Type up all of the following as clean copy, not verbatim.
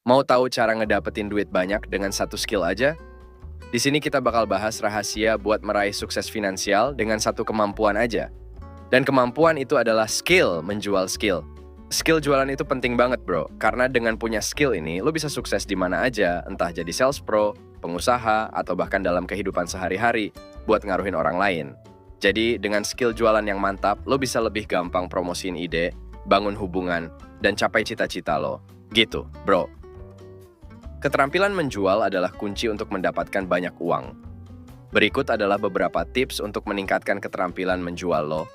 Mau tahu cara ngedapetin duit banyak dengan satu skill aja? Di sini kita bakal bahas rahasia buat meraih sukses finansial dengan satu kemampuan aja. Dan kemampuan itu adalah skill menjual skill. Skill jualan itu penting banget bro, karena dengan punya skill ini, lo bisa sukses di mana aja, entah jadi sales pro, pengusaha, atau bahkan dalam kehidupan sehari-hari, buat ngaruhin orang lain. Jadi dengan skill jualan yang mantap, lo bisa lebih gampang promosiin ide, bangun hubungan, dan capai cita-cita lo. Gitu, bro. Keterampilan menjual adalah kunci untuk mendapatkan banyak uang. Berikut adalah beberapa tips untuk meningkatkan keterampilan menjual lo.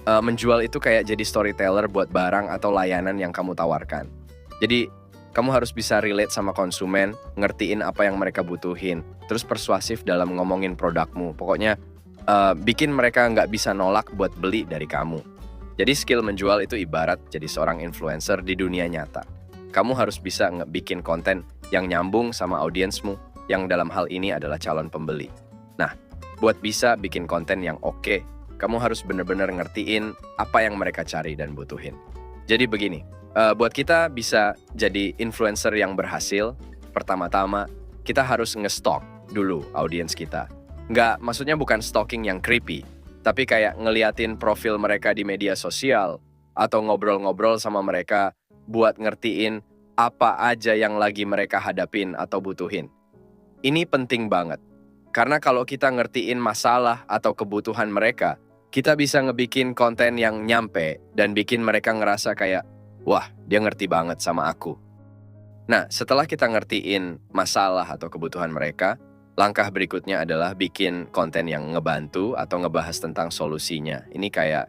Menjual itu kayak jadi storyteller buat barang atau layanan yang kamu tawarkan. Jadi, kamu harus bisa relate sama konsumen, ngertiin apa yang mereka butuhin, terus persuasif dalam ngomongin produkmu. Pokoknya, bikin mereka nggak bisa nolak buat beli dari kamu. Jadi skill menjual itu ibarat jadi seorang influencer di dunia nyata. Kamu harus bisa ngebikin konten yang nyambung sama audiensmu, yang dalam hal ini adalah calon pembeli. Nah, buat bisa bikin konten yang oke, kamu harus benar-benar ngertiin apa yang mereka cari dan butuhin. Jadi begini, buat kita bisa jadi influencer yang berhasil, pertama-tama kita harus nge-stalk dulu audiens kita. Maksudnya bukan stalking yang creepy, tapi kayak ngeliatin profil mereka di media sosial, atau ngobrol-ngobrol sama mereka buat ngertiin apa aja yang lagi mereka hadapin atau butuhin. Ini penting banget, karena kalau kita ngertiin masalah atau kebutuhan mereka, kita bisa ngebikin konten yang nyampe dan bikin mereka ngerasa kayak, wah, dia ngerti banget sama aku. Nah, setelah kita ngertiin masalah atau kebutuhan mereka, langkah berikutnya adalah bikin konten yang ngebantu atau ngebahas tentang solusinya. Ini kayak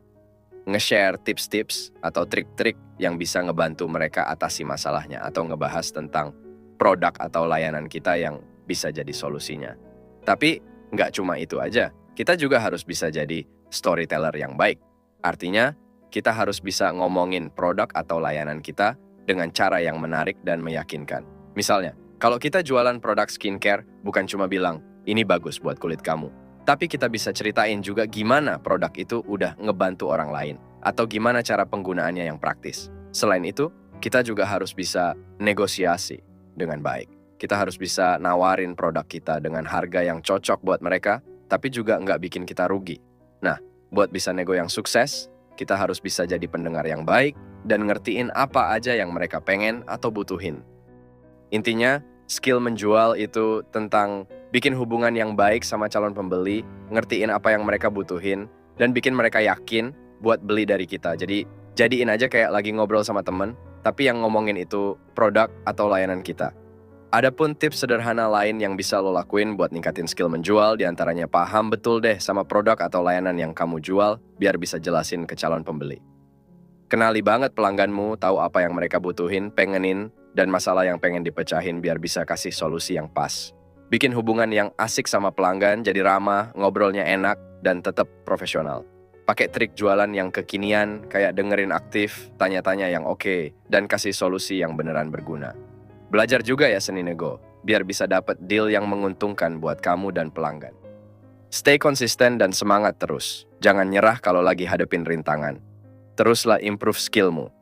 nge-share tips-tips atau trik-trik yang bisa ngebantu mereka atasi masalahnya atau ngebahas tentang produk atau layanan kita yang bisa jadi solusinya. Tapi nggak cuma itu aja, kita juga harus bisa jadi storyteller yang baik. Artinya, kita harus bisa ngomongin produk atau layanan kita dengan cara yang menarik dan meyakinkan. Misalnya, kalau kita jualan produk skincare, bukan cuma bilang, ini bagus buat kulit kamu. Tapi kita bisa ceritain juga gimana produk itu udah ngebantu orang lain, atau gimana cara penggunaannya yang praktis. Selain itu, kita juga harus bisa negosiasi dengan baik. Kita harus bisa nawarin produk kita dengan harga yang cocok buat mereka, tapi juga nggak bikin kita rugi. Nah, buat bisa nego yang sukses, kita harus bisa jadi pendengar yang baik dan ngertiin apa aja yang mereka pengen atau butuhin. Intinya, skill menjual itu tentang bikin hubungan yang baik sama calon pembeli, ngertiin apa yang mereka butuhin, dan bikin mereka yakin buat beli dari kita. Jadi, jadiin aja kayak lagi ngobrol sama temen, tapi yang ngomongin itu produk atau layanan kita. Adapun tips sederhana lain yang bisa lo lakuin buat ningkatin skill menjual, diantaranya paham betul deh sama produk atau layanan yang kamu jual, biar bisa jelasin ke calon pembeli. Kenali banget pelangganmu, tahu apa yang mereka butuhin, pengenin, dan masalah yang pengen dipecahin biar bisa kasih solusi yang pas. Bikin hubungan yang asik sama pelanggan, jadi ramah, ngobrolnya enak, dan tetap profesional. Pakai trik jualan yang kekinian, kayak dengerin aktif, tanya-tanya yang oke, dan kasih solusi yang beneran berguna. Belajar juga ya seni nego, biar bisa dapet deal yang menguntungkan buat kamu dan pelanggan. Stay konsisten dan semangat terus. Jangan nyerah kalau lagi hadepin rintangan. Teruslah improve skillmu.